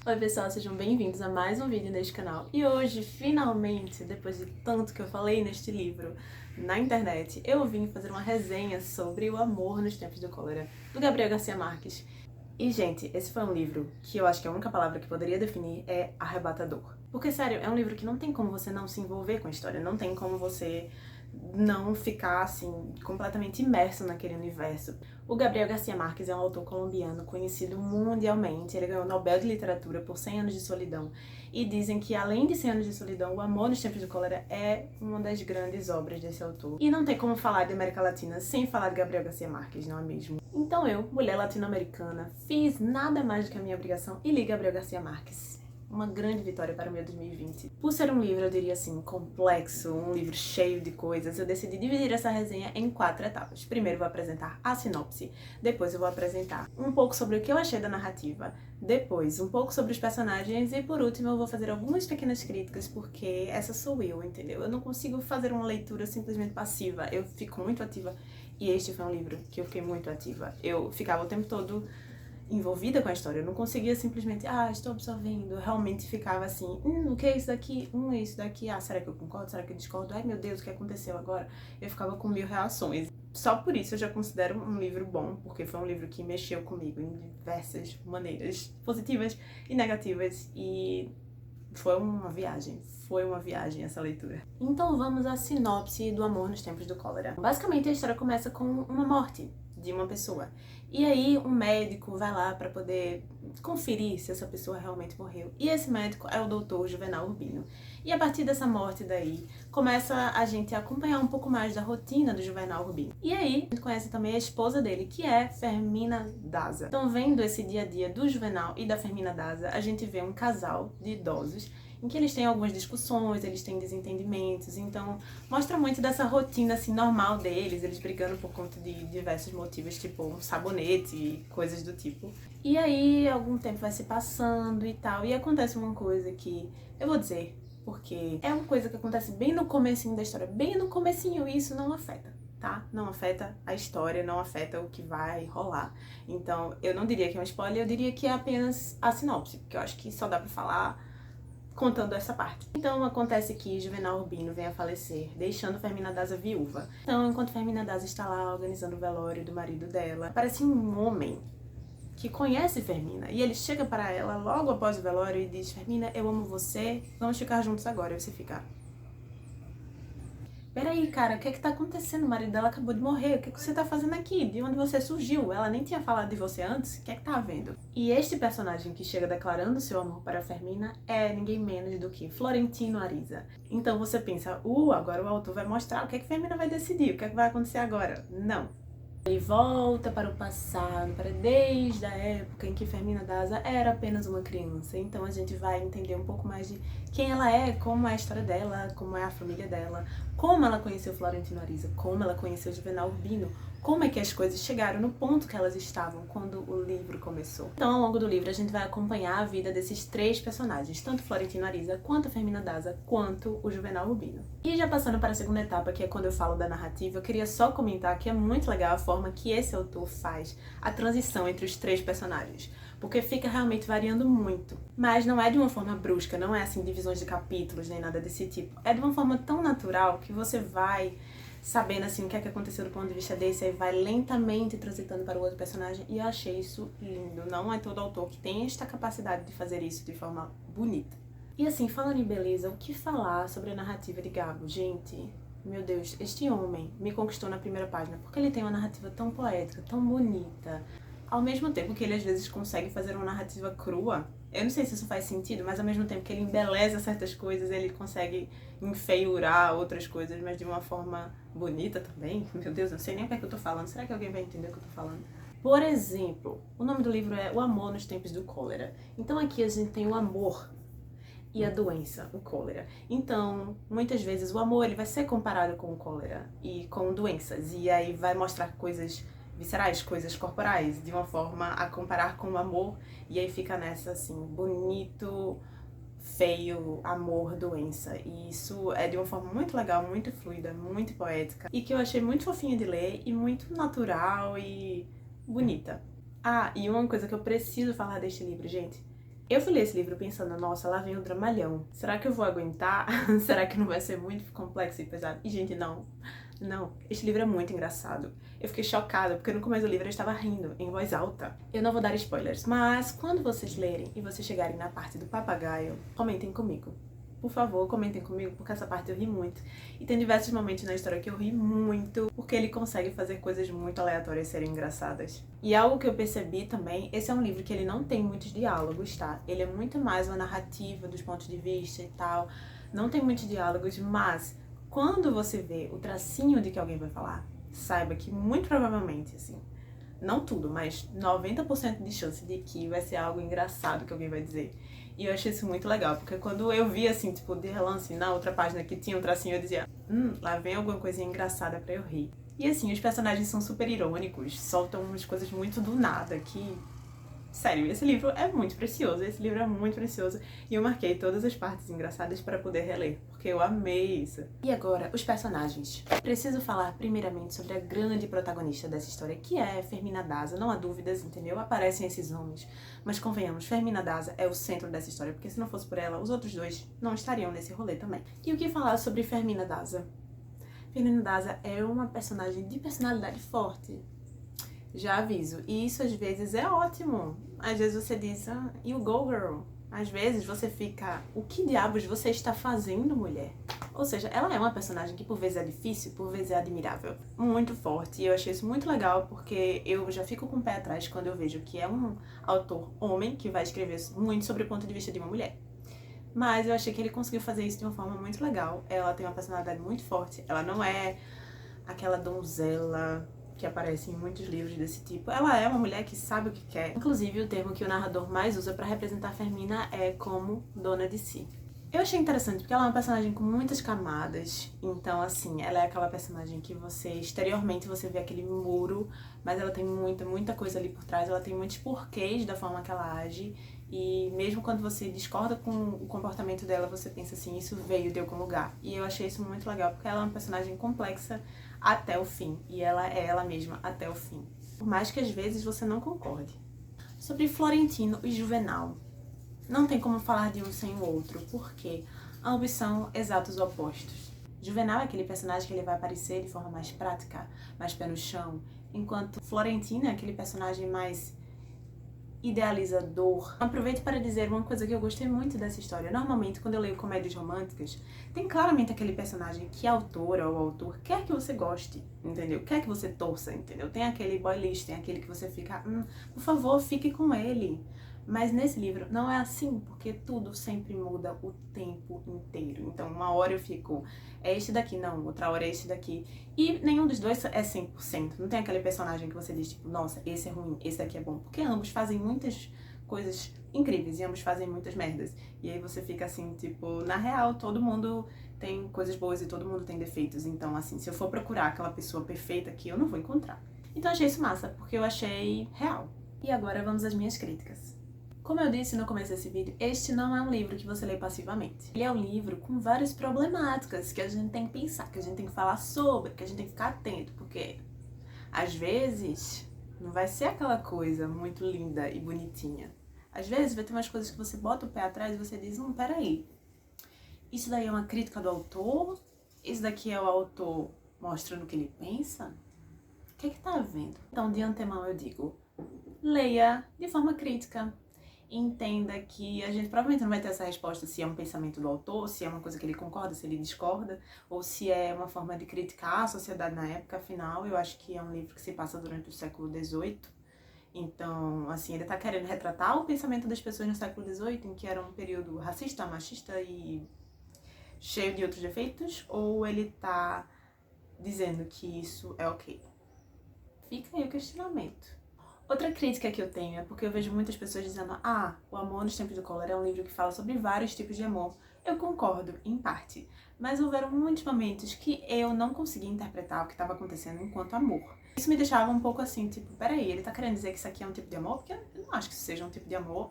Oi pessoal, sejam bem-vindos a mais um vídeo neste canal. E hoje, finalmente, depois de tanto que eu falei neste livro na internet, eu vim fazer uma resenha sobre O Amor nos Tempos do Cólera, do Gabriel Garcia Marques. E, gente, esse foi um livro que eu acho que a única palavra que poderia definir é arrebatador. Porque, sério, é um livro que não tem como você não se envolver com a história, não tem como você não ficar, assim, completamente imerso naquele universo. O Gabriel Garcia Marques é um autor colombiano conhecido mundialmente. Ele ganhou o Nobel de Literatura por 100 Anos de Solidão. E dizem que, além de 100 Anos de Solidão, O Amor nos Tempos de Cólera é uma das grandes obras desse autor. E não tem como falar de América Latina sem falar de Gabriel Garcia Marques, não é mesmo? Então eu, mulher latino-americana, fiz nada mais do que a minha obrigação e li Gabriel Garcia Marques. Uma grande vitória para o meu 2020. Por ser um livro, eu diria assim, complexo, um livro cheio de coisas, eu decidi dividir essa resenha em 4 etapas. Primeiro eu vou apresentar a sinopse, depois eu vou apresentar um pouco sobre o que eu achei da narrativa, depois um pouco sobre os personagens e por último eu vou fazer algumas pequenas críticas, porque essa sou eu, entendeu? Eu não consigo fazer uma leitura simplesmente passiva, eu fico muito ativa e este foi um livro que eu fiquei muito ativa. Eu ficava o tempo todo envolvida com a história, eu não conseguia simplesmente, estou absorvendo, eu realmente ficava assim, o que é isso daqui? É isso daqui, será que eu concordo? Será que eu discordo? Ai meu Deus, o que aconteceu agora? Eu ficava com 1000 reações. Só por isso eu já considero um livro bom, porque foi um livro que mexeu comigo em diversas maneiras, positivas e negativas, e foi uma viagem essa leitura. Então vamos à sinopse do Amor nos Tempos do Cólera. Basicamente a história começa com uma morte de uma pessoa. E aí um médico vai lá para poder conferir se essa pessoa realmente morreu. E esse médico é o doutor Juvenal Urbino. E a partir dessa morte daí, começa a gente a acompanhar um pouco mais da rotina do Juvenal Urbino. E aí, a gente conhece também a esposa dele, que é Fermina Daza. Então, vendo esse dia a dia do Juvenal e da Fermina Daza, a gente vê um casal de idosos em que eles têm algumas discussões, eles têm desentendimentos, então mostra muito dessa rotina assim normal deles, eles brigando por conta de diversos motivos, tipo um sabonete e coisas do tipo. E aí algum tempo vai se passando e tal, e acontece uma coisa que eu vou dizer, porque é uma coisa que acontece bem no comecinho da história, bem no comecinho, e isso não afeta, tá? Não afeta a história, não afeta o que vai rolar. Então, eu não diria que é um spoiler, eu diria que é apenas a sinopse, porque eu acho que só dá pra falar contando essa parte. Então acontece que Juvenal Urbino vem a falecer, deixando Fermina Daza viúva. Então, enquanto Fermina Daza está lá organizando o velório do marido dela, aparece um homem que conhece Fermina, e ele chega para ela logo após o velório e diz: Fermina, eu amo você, vamos ficar juntos agora. E você fica: peraí, cara, o que é que tá acontecendo? O marido dela acabou de morrer, o que é que você tá fazendo aqui? De onde você surgiu? Ela nem tinha falado de você antes, o que é que tá havendo? E este personagem que chega declarando seu amor para Fermina é ninguém menos do que Florentino Ariza. Então você pensa, agora o autor vai mostrar o que é que Fermina vai decidir, o que é que vai acontecer agora. Não. Ele volta para o passado, para desde a época em que Fermina Daza era apenas uma criança. Então a gente vai entender um pouco mais de quem ela é, como é a história dela, como é a família dela, como ela conheceu Florentino Ariza, como ela conheceu Juvenal Urbino, como é que as coisas chegaram no ponto que elas estavam quando o livro começou. Então, ao longo do livro, a gente vai acompanhar a vida desses 3 personagens, tanto Florentino Ariza, quanto a Fermina Daza, quanto o Juvenal Urbino. E já passando para a segunda etapa, que é quando eu falo da narrativa, eu queria só comentar que é muito legal a forma que esse autor faz a transição entre os 3 personagens, porque fica realmente variando muito. Mas não é de uma forma brusca, não é assim divisões de capítulos, nem nada desse tipo. É de uma forma tão natural que você vai sabendo assim o que é que aconteceu do ponto de vista desse, aí vai lentamente transitando para o outro personagem, e eu achei isso lindo. Não é todo autor que tem esta capacidade de fazer isso de forma bonita. E assim, falando em beleza, o que falar sobre a narrativa de Gabo? Gente, meu Deus, este homem me conquistou na primeira página, porque ele tem uma narrativa tão poética, tão bonita, ao mesmo tempo que ele às vezes consegue fazer uma narrativa crua. Eu não sei se isso faz sentido, mas ao mesmo tempo que ele embeleza certas coisas, ele consegue enfeiurar outras coisas, mas de uma forma bonita também. Meu Deus, não sei nem o que é que eu tô falando. Será que alguém vai entender o que eu tô falando? Por exemplo, o nome do livro é O Amor nos Tempos do Cólera. Então aqui a gente tem o amor e a doença, o cólera. Então, muitas vezes o amor ele vai ser comparado com o cólera e com doenças, e aí vai mostrar coisas viscerais, coisas corporais, de uma forma a comparar com o amor, e aí fica nessa assim, bonito, feio, amor, doença. E isso é de uma forma muito legal, muito fluida, muito poética, e que eu achei muito fofinha de ler e muito natural e bonita. E uma coisa que eu preciso falar deste livro, gente, Eu fui ler esse livro pensando, nossa, lá vem o dramalhão. Será que eu vou aguentar? Será que não vai ser muito complexo e pesado? E, gente, não. Não. Este livro é muito engraçado. Eu fiquei chocada, porque no começo do livro eu estava rindo, em voz alta. Eu não vou dar spoilers, mas quando vocês lerem e vocês chegarem na parte do papagaio, comentem comigo. Por favor, comentem comigo, porque essa parte eu ri muito. E tem diversos momentos na história que eu ri muito, porque ele consegue fazer coisas muito aleatórias serem engraçadas. E algo que eu percebi também, esse é um livro que ele não tem muitos diálogos, tá? Ele é muito mais uma narrativa dos pontos de vista e tal. Não tem muitos diálogos, mas quando você vê o tracinho de que alguém vai falar, saiba que muito provavelmente, assim, não tudo, mas 90% de chance de que vai ser algo engraçado que alguém vai dizer. E eu achei isso muito legal, porque quando eu vi, assim, tipo, de relance na outra página que tinha um tracinho, eu dizia, lá vem alguma coisinha engraçada pra eu rir. E assim, os personagens são super irônicos, soltam umas coisas muito do nada, que... Sério, esse livro é muito precioso, e eu marquei todas as partes engraçadas para poder reler, porque eu amei isso. E agora, os personagens. Preciso falar primeiramente sobre a grande protagonista dessa história, que é Fermina Daza, não há dúvidas, entendeu? Aparecem esses nomes, mas convenhamos, Fermina Daza é o centro dessa história, porque se não fosse por ela, os outros dois não estariam nesse rolê também. E o que falar sobre Fermina Daza? Fermina Daza é uma personagem de personalidade forte. Já aviso. E isso às vezes é ótimo. Às vezes você diz, you go girl. Às vezes você fica, o que diabos você está fazendo, mulher? Ou seja, ela é uma personagem que por vezes é difícil, por vezes é admirável. Muito forte. E eu achei isso muito legal porque eu já fico com o pé atrás quando eu vejo que é um autor homem que vai escrever muito sobre o ponto de vista de uma mulher. Mas eu achei que ele conseguiu fazer isso de uma forma muito legal. Ela tem uma personalidade muito forte. Ela não é aquela donzela que aparece em muitos livros desse tipo. Ela é uma mulher que sabe o que quer. Inclusive, o termo que o narrador mais usa para representar Fermina é como dona de si. Eu achei interessante porque ela é uma personagem com muitas camadas. Então, assim, ela é aquela personagem que você, exteriormente, você vê aquele muro, mas ela tem muita coisa ali por trás. Ela tem muitos porquês da forma que ela age. E mesmo quando você discorda com o comportamento dela, você pensa assim, isso veio de algum lugar. E eu achei isso muito legal, porque ela é uma personagem complexa até o fim. E ela é ela mesma até o fim. Por mais que às vezes você não concorde. Sobre Florentino e Juvenal. Não tem como falar de um sem o outro, porque ambos são exatos opostos. Juvenal é aquele personagem que ele vai aparecer de forma mais prática, mais pé no chão, enquanto Florentino é aquele personagem mais idealizador. Aproveito para dizer uma coisa que eu gostei muito dessa história. Normalmente, quando eu leio comédias românticas, tem claramente aquele personagem que a autora ou o autor quer que você goste, entendeu? Quer que você torça, entendeu? Tem aquele boy list, tem aquele que você fica, por favor, fique com ele. Mas nesse livro não é assim, porque tudo sempre muda o tempo inteiro. Então, uma hora eu fico, é este daqui, não, outra hora é este daqui. E nenhum dos dois é 100%. Não tem aquele personagem que você diz, tipo, nossa, esse é ruim, esse daqui é bom. Porque ambos fazem muitas coisas incríveis e ambos fazem muitas merdas. E aí você fica assim, tipo, na real, todo mundo tem coisas boas e todo mundo tem defeitos. Então, assim, se eu for procurar aquela pessoa perfeita aqui, eu não vou encontrar. Então, achei isso massa, porque eu achei real. E agora vamos às minhas críticas. Como eu disse no começo desse vídeo, este não é um livro que você lê passivamente. Ele é um livro com várias problemáticas que a gente tem que pensar, que a gente tem que falar sobre, que a gente tem que ficar atento, porque às vezes não vai ser aquela coisa muito linda e bonitinha. Às vezes vai ter umas coisas que você bota o pé atrás e você diz, peraí, isso daí é uma crítica do autor? Isso daqui é o autor mostrando o que ele pensa? O que é que tá havendo? Então, de antemão eu digo, leia de forma crítica. Entenda que a gente provavelmente não vai ter essa resposta se é um pensamento do autor, se é uma coisa que ele concorda, se ele discorda, ou se é uma forma de criticar a sociedade na época. Afinal, eu acho que é um livro que se passa durante o século XVIII. Então, assim, ele tá querendo retratar o pensamento das pessoas no século XVIII, em que era um período racista, machista e cheio de outros defeitos, ou ele tá dizendo que isso é ok? Fica aí o questionamento. Outra crítica que eu tenho é porque eu vejo muitas pessoas dizendo O Amor nos Tempos do Cólera é um livro que fala sobre vários tipos de amor. Eu concordo, em parte, mas houveram muitos momentos que eu não conseguia interpretar o que estava acontecendo enquanto amor. Isso me deixava um pouco assim, tipo, peraí, ele tá querendo dizer que isso aqui é um tipo de amor? Porque eu não acho que isso seja um tipo de amor.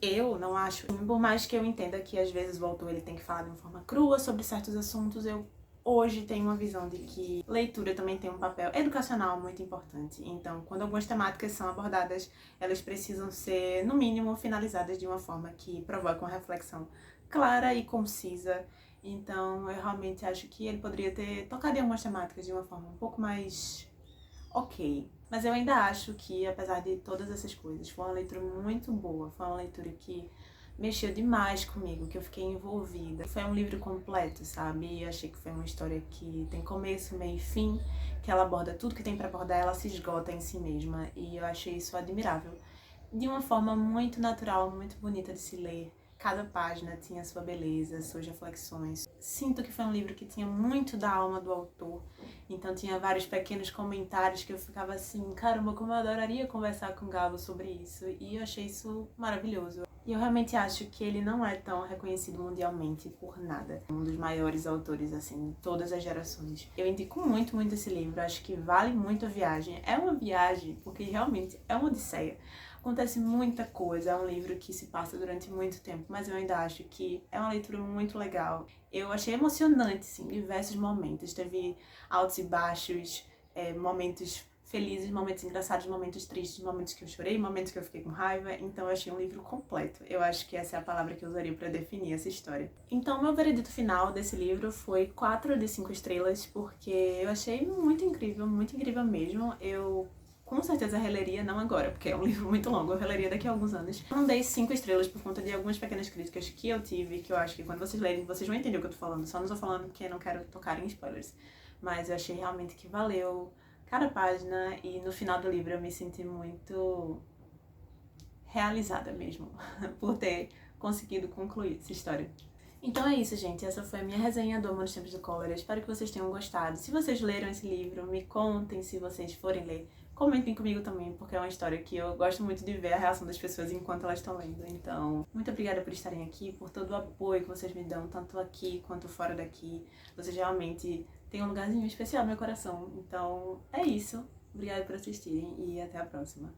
Eu não acho. Por mais que eu entenda que às vezes o autor ele tem que falar de uma forma crua sobre certos assuntos, eu hoje tenho uma visão de que leitura também tem um papel educacional muito importante. Então, quando algumas temáticas são abordadas, elas precisam ser, no mínimo, finalizadas de uma forma que provoque uma reflexão clara e concisa. Então, eu realmente acho que ele poderia ter tocado em algumas temáticas de uma forma um pouco mais ok. Mas eu ainda acho que, apesar de todas essas coisas, foi uma leitura muito boa. Foi uma leitura que mexeu demais comigo, que eu fiquei envolvida. Foi um livro completo, sabe? E eu achei que foi uma história que tem começo, meio e fim, que ela aborda tudo que tem pra abordar, ela se esgota em si mesma. E eu achei isso admirável. De uma forma muito natural, muito bonita de se ler. Cada página tinha sua beleza, suas reflexões. Sinto que foi um livro que tinha muito da alma do autor. Então tinha vários pequenos comentários que eu ficava assim, caramba, como eu adoraria conversar com o Gabo sobre isso. E eu achei isso maravilhoso. E eu realmente acho que ele não é tão reconhecido mundialmente por nada. Um dos maiores autores, assim, de todas as gerações. Eu indico muito, muito esse livro. Acho que vale muito a viagem. É uma viagem, porque realmente é uma odisseia. Acontece muita coisa, é um livro que se passa durante muito tempo, mas eu ainda acho que é uma leitura muito legal. Eu achei emocionante, sim, diversos momentos. Teve altos e baixos, momentos felizes, momentos engraçados, momentos tristes, momentos que eu chorei, momentos que eu fiquei com raiva. Então eu achei um livro completo. Eu acho que essa é a palavra que eu usaria para definir essa história. Então meu veredito final desse livro foi 4 de 5 estrelas, porque eu achei muito incrível mesmo. Eu com certeza releria, não agora, porque é um livro muito longo, eu releria daqui a alguns anos. Não dei 5 estrelas por conta de algumas pequenas críticas que eu tive, que eu acho que quando vocês lerem, vocês vão entender o que eu tô falando. Só não tô falando porque eu não quero tocar em spoilers. Mas eu achei realmente que valeu cada página e no final do livro eu me senti muito realizada mesmo, por ter conseguido concluir essa história. Então é isso, gente. Essa foi a minha resenha do Amor nos Tempos do Cólera. Espero que vocês tenham gostado. Se vocês leram esse livro, me contem se vocês forem ler. Comentem comigo também, porque é uma história que eu gosto muito de ver a reação das pessoas enquanto elas estão lendo. Então, muito obrigada por estarem aqui, por todo o apoio que vocês me dão, tanto aqui quanto fora daqui. Vocês realmente têm um lugarzinho especial no meu coração. Então, é isso. Obrigada por assistirem e até a próxima.